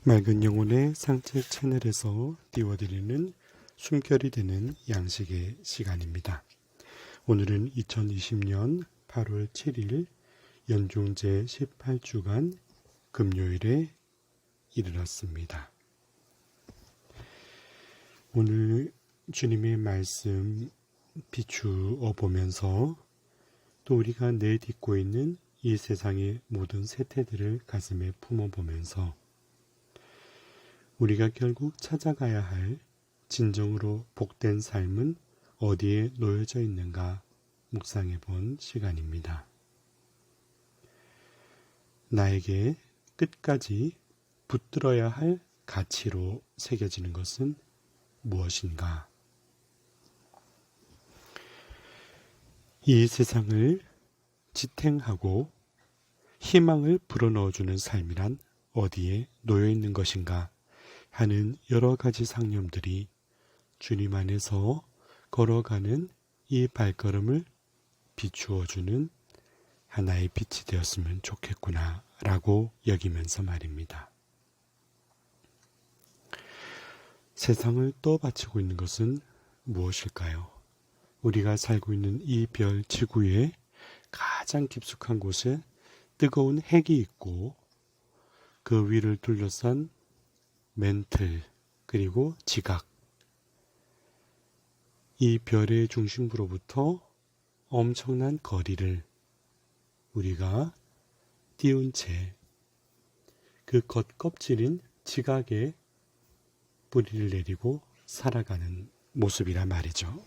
맑은 영혼의 산책 채널에서 띄워드리는 숨결이 되는 양식의 시간입니다. 오늘은 2020년 8월 7일 연중제 18주간 금요일에 이르렀습니다. 오늘 주님의 말씀 비추어 보면서 또 우리가 내딛고 있는 이 세상의 모든 세태들을 가슴에 품어보면서 우리가 결국 찾아가야 할 진정으로 복된 삶은 어디에 놓여져 있는가 묵상해 본 시간입니다. 나에게 끝까지 붙들어야 할 가치로 새겨지는 것은 무엇인가? 이 세상을 지탱하고 희망을 불어넣어주는 삶이란 어디에 놓여 있는 것인가 하는 여러 가지 상념들이 주님 안에서 걸어가는 이 발걸음을 비추어주는 하나의 빛이 되었으면 좋겠구나 라고 여기면서 말입니다. 세상을 떠받치고 있는 것은 무엇일까요? 우리가 살고 있는 이 별 지구의 가장 깊숙한 곳에 뜨거운 핵이 있고 그 위를 둘러싼 멘틀 그리고 지각, 이 별의 중심부로부터 엄청난 거리를 우리가 띄운 채 그 겉껍질인 지각에 뿌리를 내리고 살아가는 모습이라 말이죠.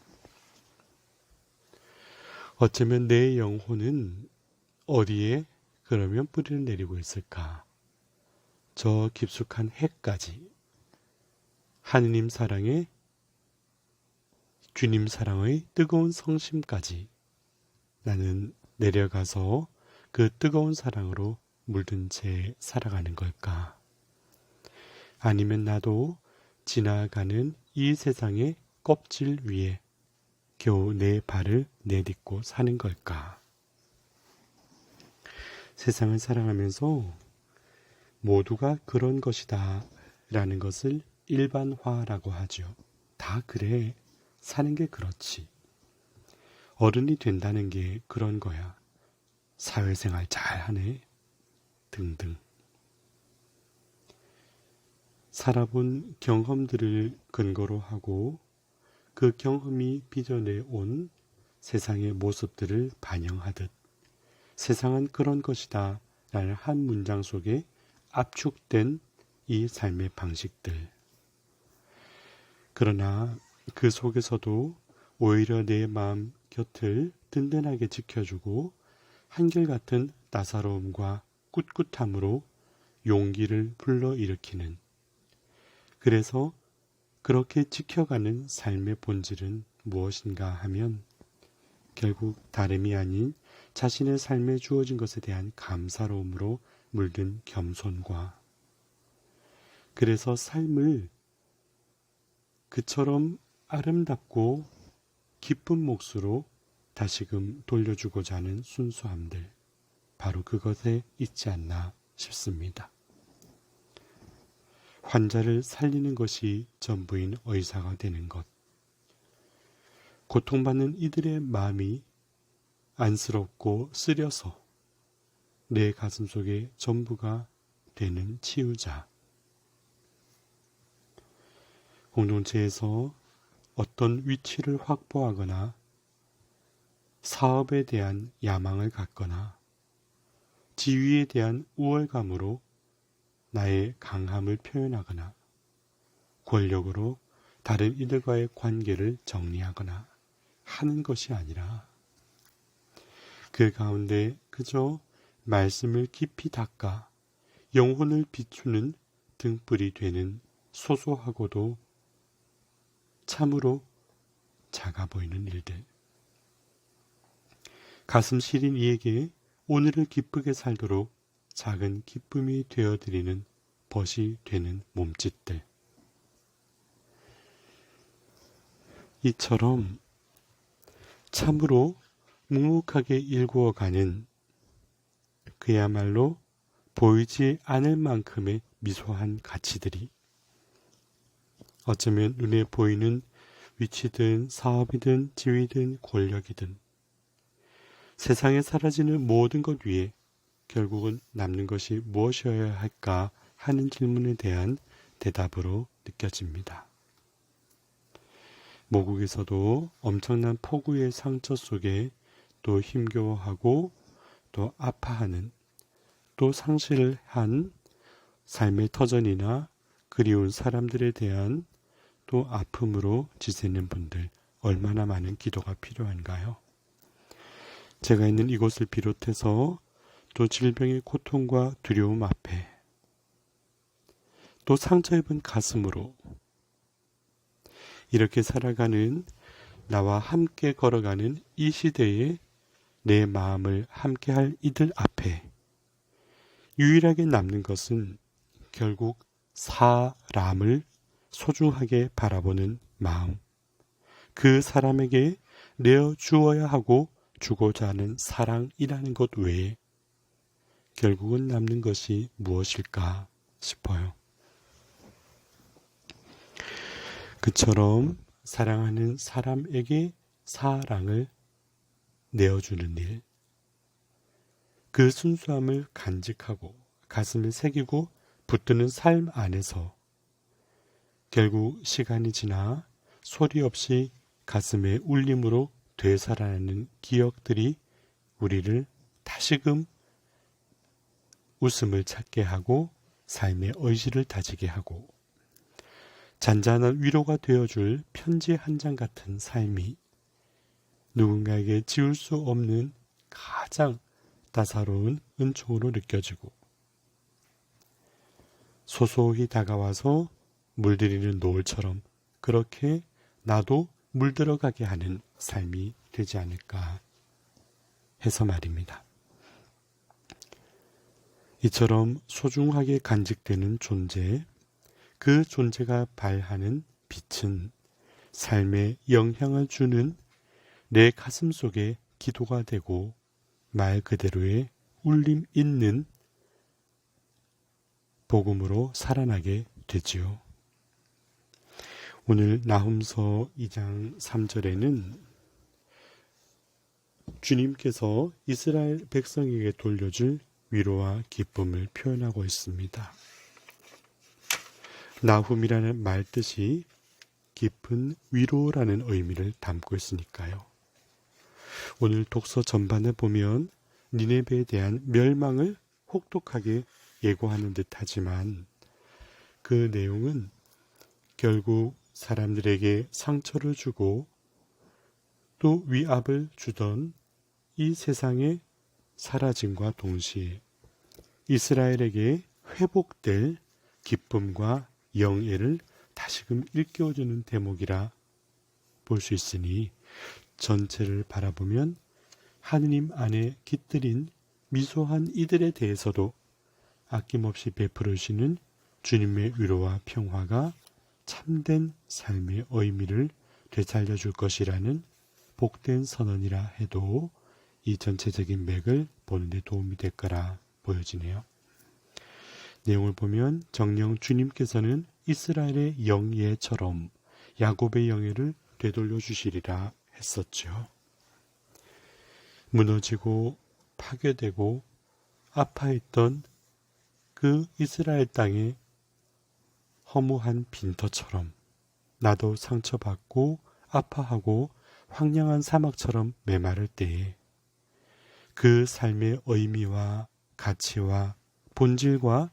어쩌면 내 영혼은 어디에 그러면 뿌리를 내리고 있을까? 저 깊숙한 핵까지 하느님 사랑의 주님 사랑의 뜨거운 성심까지 나는 내려가서 그 뜨거운 사랑으로 물든 채 살아가는 걸까? 아니면 나도 지나가는 이 세상의 껍질 위에 겨우 내 발을 내딛고 사는 걸까? 세상을 사랑하면서 모두가 그런 것이다 라는 것을 일반화라고 하죠. 다 그래. 사는 게 그렇지. 어른이 된다는 게 그런 거야. 사회생활 잘하네. 등등. 살아본 경험들을 근거로 하고 그 경험이 빚어내 온 세상의 모습들을 반영하듯 세상은 그런 것이다 라는 한 문장 속에 압축된 이 삶의 방식들. 그러나 그 속에서도 오히려 내 마음 곁을 든든하게 지켜주고 한결같은 따사로움과 꿋꿋함으로 용기를 불러일으키는, 그래서 그렇게 지켜가는 삶의 본질은 무엇인가 하면 결국 다름이 아닌 자신의 삶에 주어진 것에 대한 감사로움으로 물든 겸손과, 그래서 삶을 그처럼 아름답고 기쁜 몫으로 다시금 돌려주고자 하는 순수함들, 바로 그것에 있지 않나 싶습니다. 환자를 살리는 것이 전부인 의사가 되는 것, 고통받는 이들의 마음이 안쓰럽고 쓰려서 내 가슴 속에 전부가 되는 치유자, 공동체에서 어떤 위치를 확보하거나 사업에 대한 야망을 갖거나 지위에 대한 우월감으로 나의 강함을 표현하거나 권력으로 다른 이들과의 관계를 정리하거나 하는 것이 아니라 그 가운데 그저 말씀을 깊이 닦아 영혼을 비추는 등불이 되는 소소하고도 참으로 작아 보이는 일들, 가슴 시린 이에게 오늘을 기쁘게 살도록 작은 기쁨이 되어드리는 벗이 되는 몸짓들, 이처럼 참으로 묵묵하게 일구어가는 그야말로 보이지 않을 만큼의 미소한 가치들이 어쩌면 눈에 보이는 위치든 사업이든 지위든 권력이든 세상에 사라지는 모든 것 위에 결국은 남는 것이 무엇이어야 할까 하는 질문에 대한 대답으로 느껴집니다. 모국에서도 엄청난 폭우의 상처 속에 또 힘겨워하고 또 아파하는 또 상실을 한 삶의 터전이나 그리운 사람들에 대한 또 아픔으로 지새는 분들 얼마나 많은 기도가 필요한가요? 제가 있는 이곳을 비롯해서 또 질병의 고통과 두려움 앞에 또 상처 입은 가슴으로 이렇게 살아가는 나와 함께 걸어가는 이 시대에 내 마음을 함께할 이들 앞에 유일하게 남는 것은 결국 사람을 소중하게 바라보는 마음, 그 사람에게 내어 주어야 하고 주고자 하는 사랑이라는 것 외에 결국은 남는 것이 무엇일까 싶어요. 그처럼 사랑하는 사람에게 사랑을 내어주는 일, 그 순수함을 간직하고 가슴에 새기고 붙드는 삶 안에서 결국 시간이 지나 소리 없이 가슴의 울림으로 되살아나는 기억들이 우리를 다시금 웃음을 찾게 하고 삶의 의지를 다지게 하고 잔잔한 위로가 되어줄 편지 한 장 같은 삶이 누군가에게 지울 수 없는 가장 따사로운 은총으로 느껴지고 소소히 다가와서 물들이는 노을처럼 그렇게 나도 물들어가게 하는 삶이 되지 않을까 해서 말입니다. 이처럼 소중하게 간직되는 존재, 그 존재가 발하는 빛은 삶에 영향을 주는 내 가슴 속에 기도가 되고 말 그대로의 울림 있는 복음으로 살아나게 되지요. 오늘 나훔서 2장 3절에는 주님께서 이스라엘 백성에게 돌려줄 위로와 기쁨을 표현하고 있습니다. 나훔이라는 말 뜻이 깊은 위로라는 의미를 담고 있으니까요. 오늘 독서 전반을 보면 니네베에 대한 멸망을 혹독하게 예고하는 듯하지만 그 내용은 결국 사람들에게 상처를 주고 또 위압을 주던 이 세상의 사라짐과 동시에 이스라엘에게 회복될 기쁨과 영예를 다시금 일깨워주는 대목이라 볼 수 있으니 전체를 바라보면 하느님 안에 깃들인 미소한 이들에 대해서도 아낌없이 베풀으시는 주님의 위로와 평화가 참된 삶의 의미를 되살려줄 것이라는 복된 선언이라 해도 이 전체적인 맥을 보는 데 도움이 될 거라 보여지네요. 내용을 보면 정녕 주님께서는 이스라엘의 영예처럼 야곱의 영예를 되돌려 주시리라 했었죠. 무너지고 파괴되고 아파했던 그 이스라엘 땅의 허무한 빈터처럼 나도 상처받고 아파하고 황량한 사막처럼 메마를 때에 그 삶의 의미와 가치와 본질과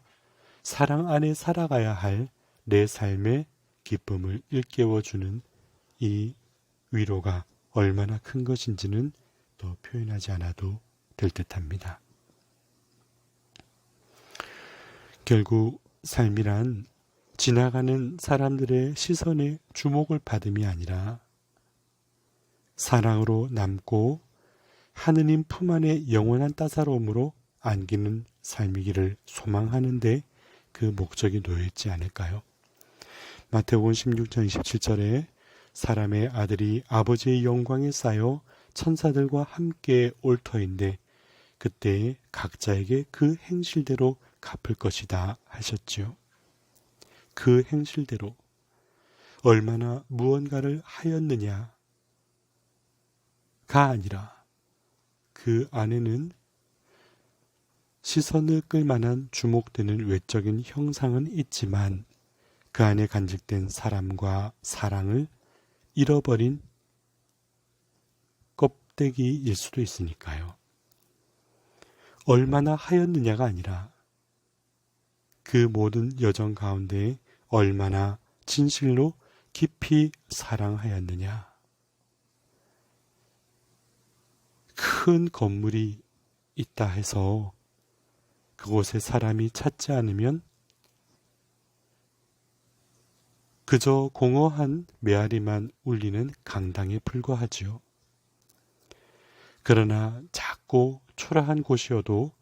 사랑 안에 살아가야 할 내 삶의 기쁨을 일깨워주는 이 위로가 얼마나 큰 것인지는 더 표현하지 않아도 될 듯합니다. 결국 삶이란 지나가는 사람들의 시선에 주목을 받음이 아니라 사랑으로 남고 하느님 품 안에 영원한 따사로움으로 안기는 삶이기를 소망하는데 그 목적이 놓여있지 않을까요? 마태복음 16장 27절에 사람의 아들이 아버지의 영광에 쌓여 천사들과 함께 올 터인데 그때 각자에게 그 행실대로 갚을 것이다 하셨죠. 그 행실대로 얼마나 무언가를 하였느냐가 아니라 그 안에는 시선을 끌만한 주목되는 외적인 형상은 있지만 그 안에 간직된 사람과 사랑을 잃어버린 껍데기일 수도 있으니까요. 얼마나 하였느냐가 아니라 그 모든 여정 가운데 얼마나 진실로 깊이 사랑하였느냐. 큰 건물이 있다 해서 그곳에 사람이 찾지 않으면 그저 공허한 메아리만 울리는 강당에 불과하지요. 그러나 작고 초라한 곳이어도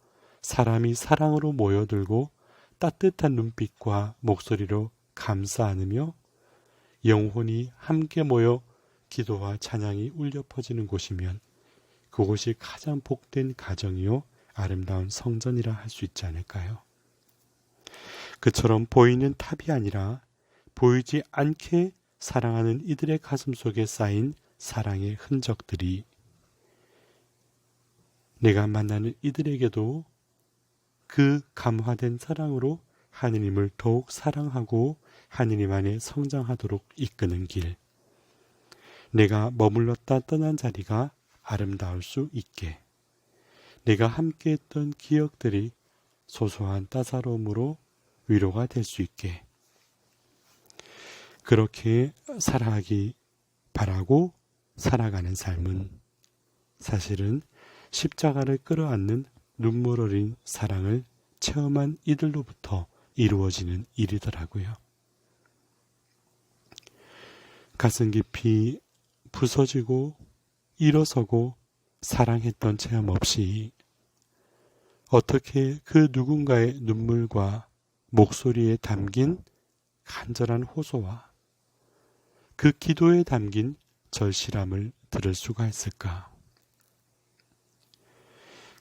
사람이 사랑으로 모여들고 따뜻한 눈빛과 목소리로 감싸 안으며 영혼이 함께 모여 기도와 찬양이 울려 퍼지는 곳이면 그곳이 가장 복된 가정이요 아름다운 성전이라 할 수 있지 않을까요? 그처럼 보이는 탑이 아니라 보이지 않게 사랑하는 이들의 가슴 속에 쌓인 사랑의 흔적들이 내가 만나는 이들에게도 그 감화된 사랑으로 하느님을 더욱 사랑하고 하느님 안에 성장하도록 이끄는 길, 내가 머물렀다 떠난 자리가 아름다울 수 있게, 내가 함께했던 기억들이 소소한 따사로움으로 위로가 될 수 있게 그렇게 살아가기 바라고 살아가는 삶은 사실은 십자가를 끌어안는 눈물 어린 사랑을 체험한 이들로부터 이루어지는 일이더라고요. 가슴 깊이 부서지고 일어서고 사랑했던 체험 없이 어떻게 그 누군가의 눈물과 목소리에 담긴 간절한 호소와 그 기도에 담긴 절실함을 들을 수가 있을까?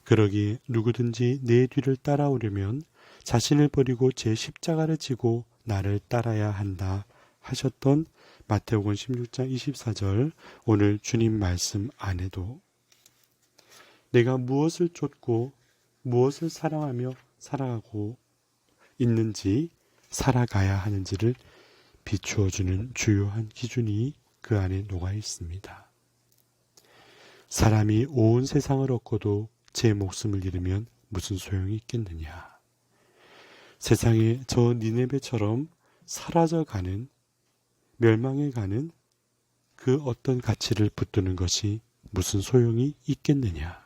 그러기에 누구든지 내 뒤를 따라오려면 자신을 버리고 제 십자가를 지고 나를 따라야 한다 하셨던 마태복음 16장 24절 오늘 주님 말씀 안에도 내가 무엇을 쫓고 무엇을 사랑하며 살아가고 있는지 살아가야 하는지를 비추어주는 주요한 기준이 그 안에 녹아 있습니다. 사람이 온 세상을 얻고도 제 목숨을 잃으면 무슨 소용이 있겠느냐. 세상에 저 니네베처럼 사라져가는 멸망해가는 그 어떤 가치를 붙드는 것이 무슨 소용이 있겠느냐.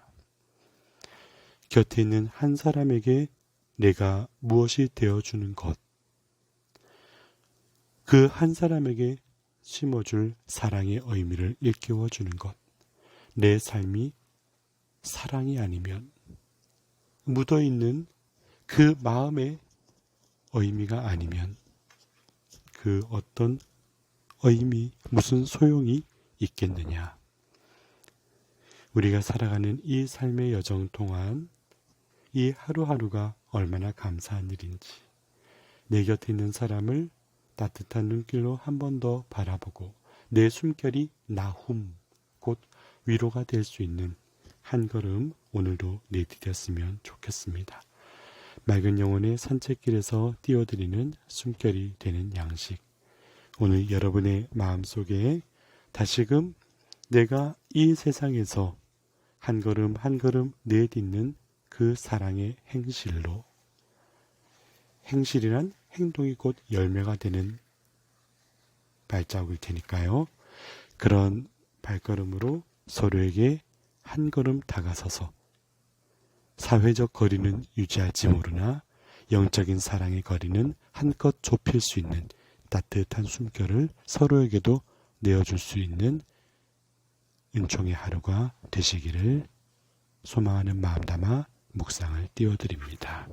곁에 있는 한 사람에게 내가 무엇이 되어주는 것, 그 한 사람에게 심어줄 사랑의 의미를 일깨워주는 것, 내 삶이 사랑이 아니면 묻어있는 그 마음의 의미가 아니면 그 어떤 의미, 무슨 소용이 있겠느냐. 우리가 살아가는 이 삶의 여정 동안 이 하루하루가 얼마나 감사한 일인지 내 곁에 있는 사람을 따뜻한 눈길로 한 번 더 바라보고 내 숨결이 나훔, 곧 위로가 될 수 있는 한 걸음 오늘도 내디뎠으면 좋겠습니다. 맑은 영혼의 산책길에서 띄워드리는 숨결이 되는 양식. 오늘 여러분의 마음속에 다시금 내가 이 세상에서 한 걸음 한 걸음 내딛는 그 사랑의 행실로, 행실이란 행동이 곧 열매가 되는 발자국일 테니까요. 그런 발걸음으로 서로에게 한 걸음 다가서서 사회적 거리는 유지할지 모르나 영적인 사랑의 거리는 한껏 좁힐 수 있는 따뜻한 숨결을 서로에게도 내어줄 수 있는 은총의 하루가 되시기를 소망하는 마음 담아 묵상을 띄워드립니다.